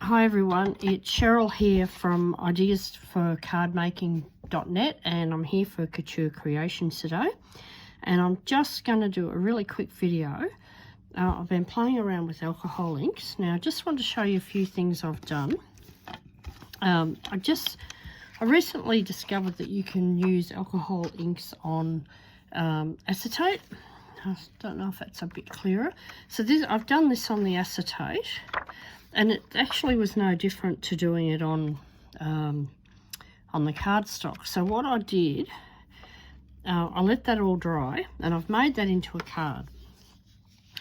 Hi everyone, it's Cheryl here from ideasforcardmaking.net, and I'm here for Couture Creations today. And I'm just going to do a really quick video. I've been playing around with alcohol inks. Now I just want to show you a few things I've done. I recently discovered that you can use alcohol inks on acetate. I don't know if that's a bit clearer. So I've done this on the acetate, and it actually was no different to doing it on the cardstock. So what I did, I let that all dry, and I've made that into a card.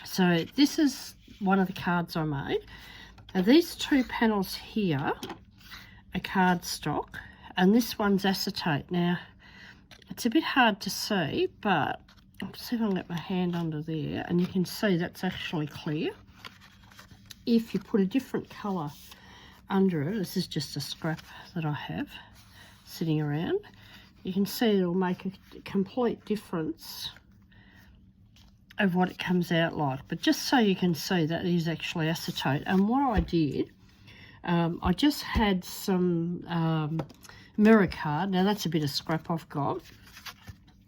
So this is one of the cards I made. Now these two panels here are cardstock, and this one's acetate. Now it's a bit hard to see, but I'll see if I can get my hand under there, and you can see that's actually clear. If you put a different colour under it, this is just a scrap that I have sitting around, you can see it'll make a complete difference of what it comes out like. But just so you can see, that is actually acetate. And what I did, I just had some mirror card. Now that's a bit of scrap I've got,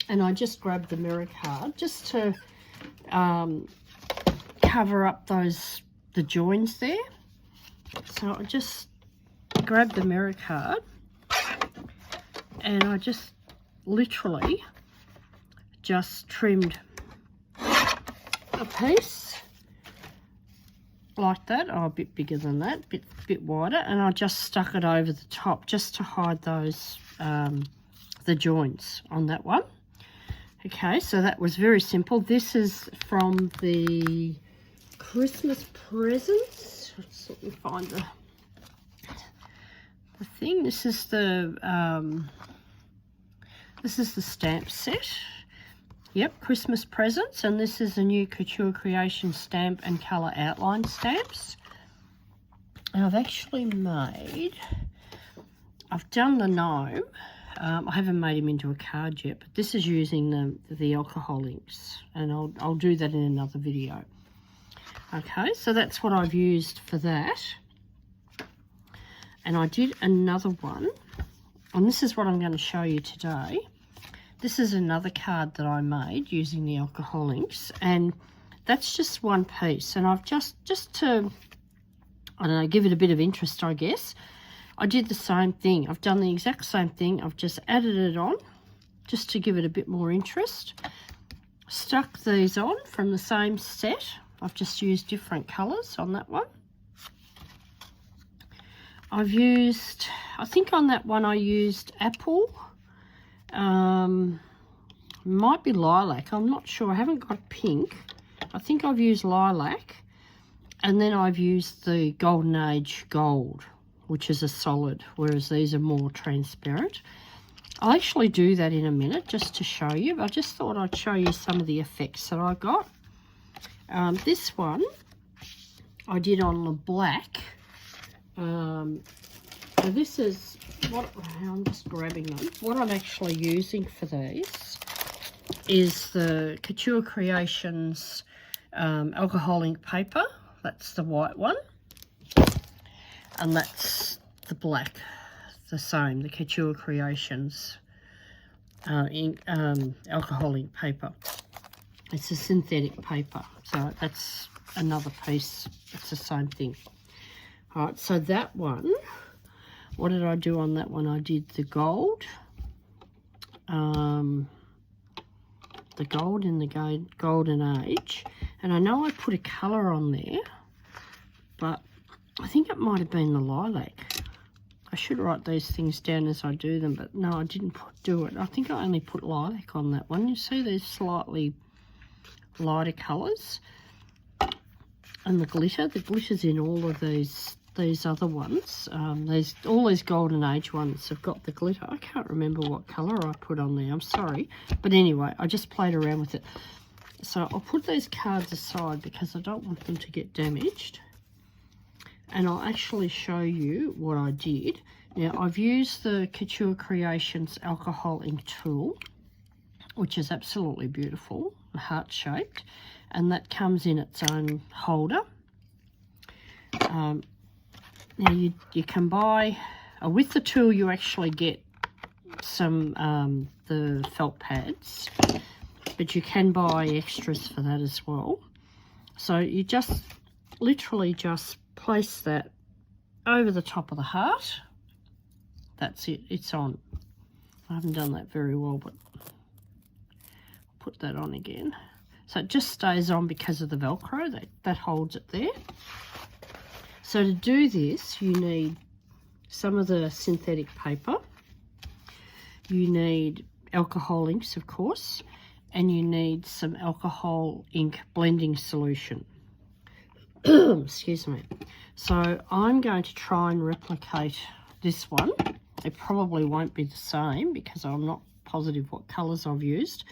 and I just grabbed the mirror card just to cover up the joins there. So I just grabbed the mirror card, and I just literally just trimmed a piece like that, a bit bigger than that, bit wider, and I just stuck it over the top just to hide those the joints on that one. Okay, so that was very simple. This is from the Christmas presents. Let's let me find the thing. This is the stamp set. Yep, Christmas presents, and this is the new Couture Creations stamp and colour outline stamps. And I've actually I've done the gnome. I haven't made him into a card yet, but this is using the alcohol inks, and I'll do that in another video. Okay, so that's what I've used for that. And I did another one, and this is what I'm going to show you today. This is another card that I made using the alcohol inks, and that's just one piece. And I've just to, I don't know, give it a bit of interest, I guess, I did the same thing. I've done the exact same thing. I've just added it on just to give it a bit more interest. Stuck these on from the same set. I've just used different colours on that one. I've used, I think on that one I used apple. Might be lilac. I'm not sure. I haven't got pink. I think I've used lilac. And then I've used the Golden Age Gold, which is a solid, whereas these are more transparent. I'll actually do that in a minute just to show you. I just thought I'd show you some of the effects that I got. This one I did on the black. So this is what I'm just grabbing them. What I'm actually using for these is the Couture Creations alcohol ink paper. That's the white one, and that's the black, the same, the Couture Creations alcohol ink paper. It's a synthetic paper, so that's another piece. It's the same thing. All right, so that one, what did I do on that one? I did the gold, in the Golden Age, and I know I put a colour on there, but I think it might have been the lilac. I should write these things down as I do them, but no, I didn't do it. I think I only put lilac on that one. You see these slightly lighter colours, and the glitter's in all of these other ones. All these Golden Age ones have got the glitter. I can't remember what colour I put on there, I'm sorry, but anyway, I just played around with it. So I'll put these cards aside because I don't want them to get damaged, and I'll actually show you what I did. Now I've used the Couture Creations alcohol ink tool, which is absolutely beautiful, heart-shaped, and that comes in its own holder. Now you can buy, with the tool you actually get some the felt pads, but you can buy extras for that as well. So you just literally just place that over the top of the heart. That's it, it's on. I haven't done that very well, but I'll put that on again. So it just stays on because of the Velcro that holds it there. So to do this, you need some of the synthetic paper. You need alcohol inks, of course, and you need some alcohol ink blending solution. Excuse me. So I'm going to try and replicate this one. It probably won't be the same because I'm not positive what colours I've used,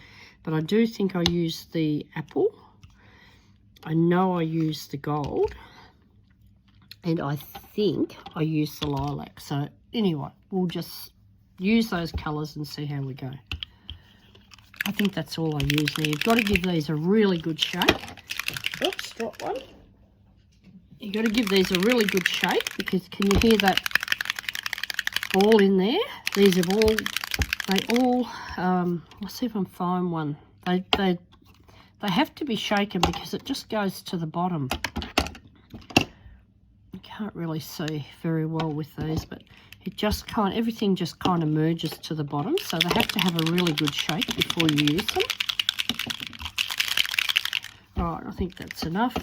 but I do think I used the apple. I know I used the gold, and I think I used the lilac. So anyway, we'll just use those colours and see how we go. I think that's all I use now. You've got to give these a really good shake. Oops, drop one. You've got to give these a really good shake because can you hear that ball in there? These have all, let's see if I can find one. They have to be shaken because it just goes to the bottom. You can't really see very well with these, but it just everything just kind of merges to the bottom, so they have to have a really good shake before you use them. Right, I think that's enough.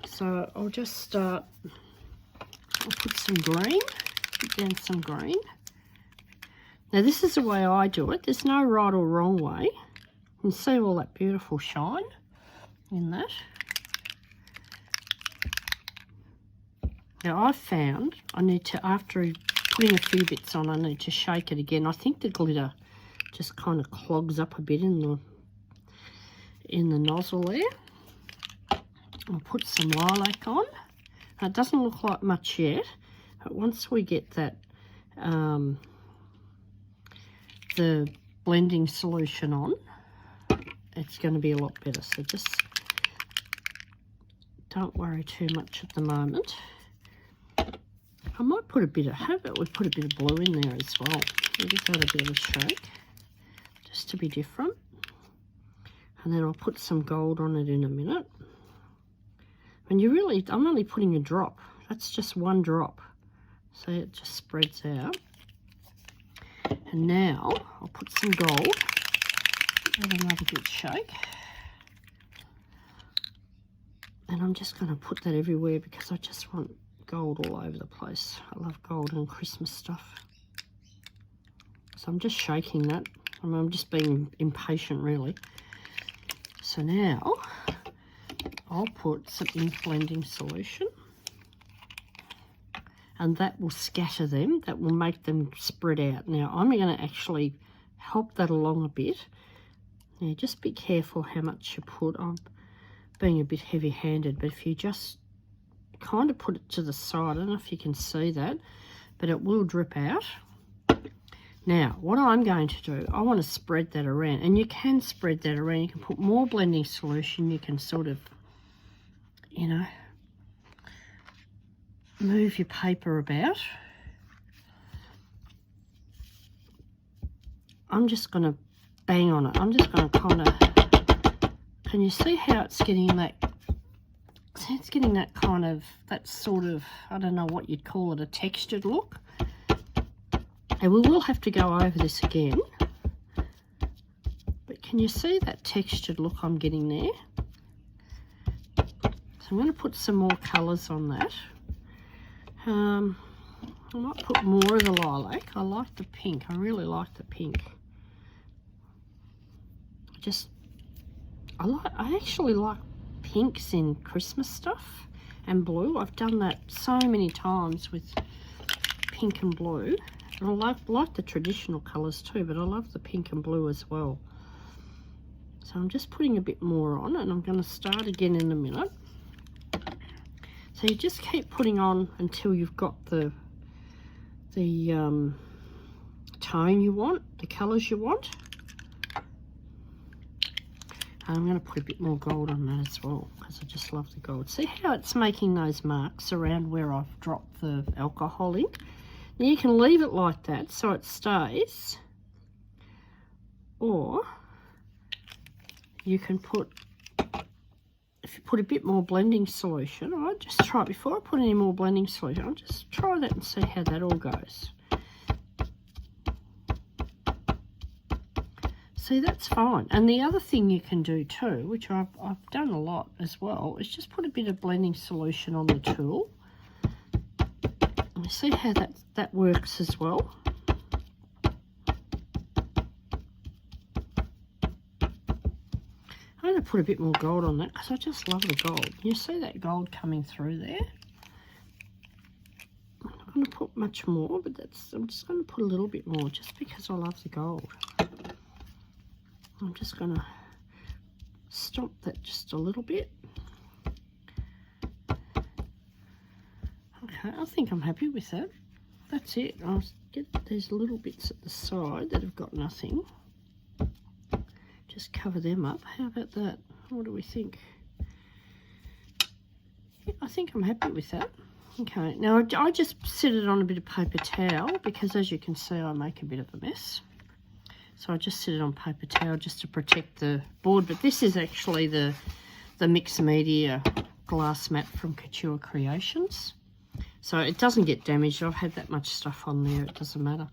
So I'll just start, I'll put some green, put down some green. Now this is the way I do it. There's no right or wrong way. You can see all that beautiful shine in that. Now I've found I need to, after putting a few bits on, I need to shake it again. I think the glitter just kind of clogs up a bit in the nozzle there. I'll put some lilac on. Now, it doesn't look like much yet, but once we get that the blending solution on, it's going to be a lot better. So just don't worry too much at the moment. I might put a bit of, how about we put a bit of blue in there as well. We'll give that a bit of a shake, just to be different. And then I'll put some gold on it in a minute. And you really, I'm only putting a drop. That's just one drop. So it just spreads out. And now I'll put some gold. Give it another good shake. And I'm just going to put that everywhere because I just want gold all over the place. I love gold and Christmas stuff. So I'm just shaking that. I mean, I'm just being impatient really. So now I'll put some ink blending solution, and that will scatter them, that will make them spread out. Now I'm going to actually help that along a bit. Now just be careful how much you put. I'm being a bit heavy handed, but if you just kind of put it to the side, I don't know if you can see that, but it will drip out. Now what I'm going to do, I want to spread that around, and you can spread that around. You can put more blending solution, you can sort of, you know, move your paper about. I'm just going to bang on it. I'm just going to kind of, can you see how it's getting that, it's getting that kind of, that sort of, I don't know what you'd call it, a textured look. And we will have to go over this again. But can you see that textured look I'm getting there? So I'm going to put some more colours on that. I might put more of the lilac. I like the pink. I really like the pink. I actually like pinks in Christmas stuff and blue. I've done that so many times with pink and blue. And I like the traditional colours too, but I love the pink and blue as well. So I'm just putting a bit more on, and I'm going to start again in a minute. So you just keep putting on until you've got the tone you want, the colours you want. I'm going to put a bit more gold on that as well because I just love the gold. See how it's making those marks around where I've dropped the alcohol in? Now you can leave it like that so it stays, or you can put, if you put a bit more blending solution, I'll just try it before I put any more blending solution. I'll just try that and see how that all goes. See, that's fine. And the other thing you can do too, which I've done a lot as well, is just put a bit of blending solution on the tool. And you see how that works as well. I'm going to put a bit more gold on that because I just love the gold. You see that gold coming through there? I'm not going to put much more, but I'm just going to put a little bit more just because I love the gold. I'm just going to stomp that just a little bit. Okay, I think I'm happy with that. That's it. I'll get these little bits at the side that have got nothing. Just cover them up. How about that? What do we think? Yeah, I think I'm happy with that. Okay, now I just set it on a bit of paper towel because as you can see I make a bit of a mess. So I just set it on paper towel just to protect the board. But this is actually the mixed media glass mat from Couture Creations. So it doesn't get damaged. I've had that much stuff on there, it doesn't matter.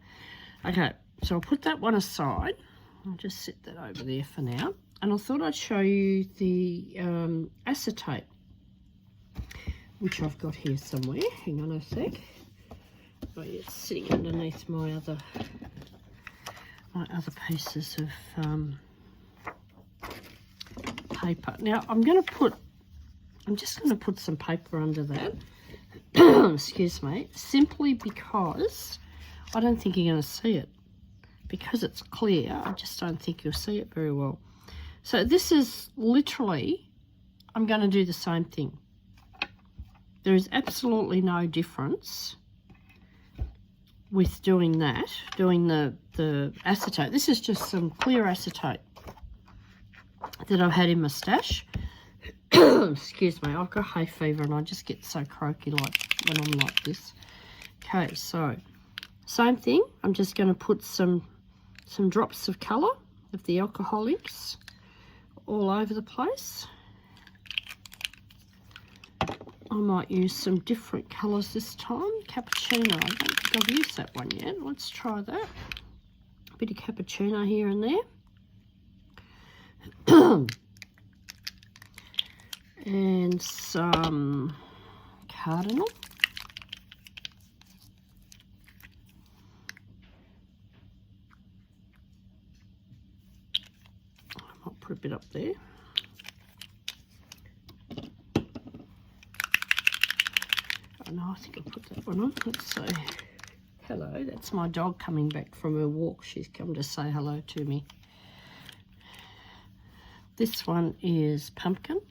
Okay, so I'll put that one aside. I'll just set that over there for now. And I thought I'd show you the acetate, which I've got here somewhere. Hang on a sec. Oh, yeah, it's sitting underneath my other pieces of paper. Now I'm just going to put some paper under that. Excuse me, simply because I don't think you're going to see it. Because it's clear, I just don't think you'll see it very well. So this is literally, I'm going to do the same thing. There is absolutely no difference with doing that, doing the acetate. This is just some clear acetate that I've had in my stash. Excuse me, I've got hay fever and I just get so croaky like when I'm like this. Okay, so same thing. I'm just going to put some drops of colour of the alcohol inks all over the place. I might use some different colours this time. Cappuccino, I don't think I've used that one yet. Let's try that. A bit of cappuccino here and there. And some cardinal. I'll put a bit up there. Oh no, I think I'll put that one on. Let's see. Hello, that's my dog coming back from her walk. She's come to say hello to me. This one is pumpkin.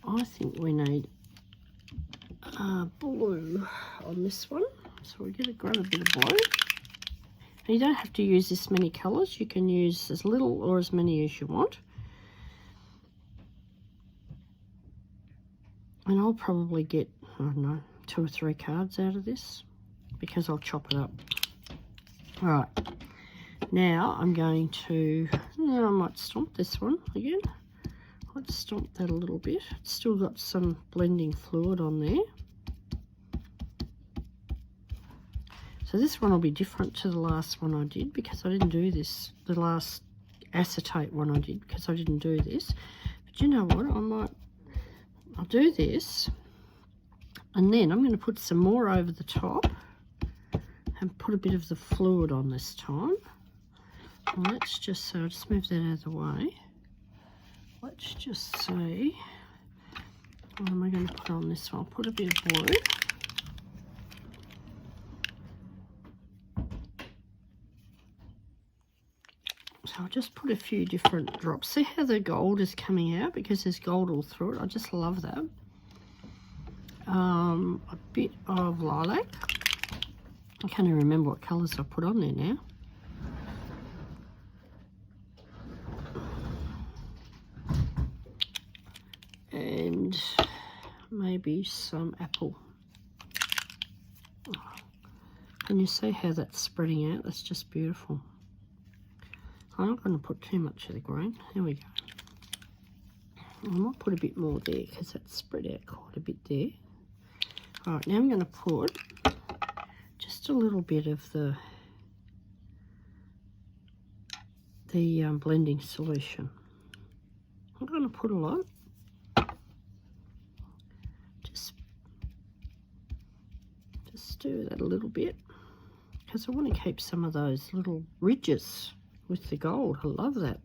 I think we need blue on this one, so we're going to grab a bit of blue. And you don't have to use this many colours, you can use as little or as many as you want. And I'll probably get, I don't know, 2 or 3 cards out of this because I'll chop it up. Alright, now I'm going to, I might stomp this one again. Let's stomp that a little bit. It's still got some blending fluid on there. So this one will be different to the last one I did because I didn't do this. The last acetate one I did because I didn't do this. But you know what? I'll do this. And then I'm going to put some more over the top and put a bit of the fluid on this time. And let's just, so I'll just move that out of the way. Let's just see, what am I going to put on this one? I'll put a bit of blue. So I'll just put a few different drops. See how the gold is coming out because there's gold all through it. I just love that. A bit of lilac. I can't even remember what colours I put on there now. And maybe some apple. Can you see how that's spreading out? That's just beautiful. I'm not going to put too much of the green. There we go. I might put a bit more there because that's spread out quite a bit there. Alright, now I'm going to put just a little bit of the blending solution. I'm going to put a lot. Just stir that a little bit because I want to keep some of those little ridges with the gold. I love that.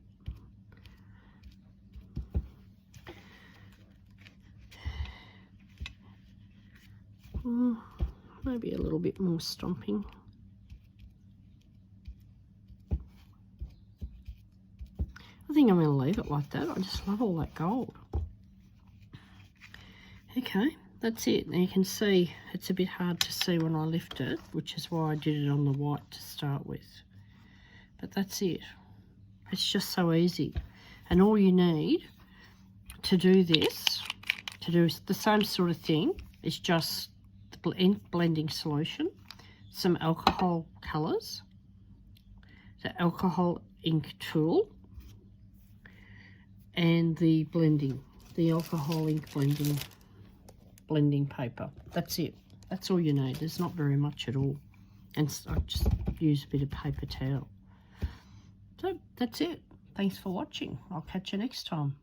Maybe a little bit more stomping. I think I'm going to leave it like that. I just love all that gold. Okay, that's it. Now you can see it's a bit hard to see when I lift it, which is why I did it on the white to start with. But that's it. It's just so easy. And all you need to do this, to do the same sort of thing, is just the ink blending solution, some alcohol colours, the alcohol ink tool, and the alcohol ink blending paper. That's it. That's all you need. There's not very much at all. And I just use a bit of paper towel. So that's it. Thanks for watching. I'll catch you next time.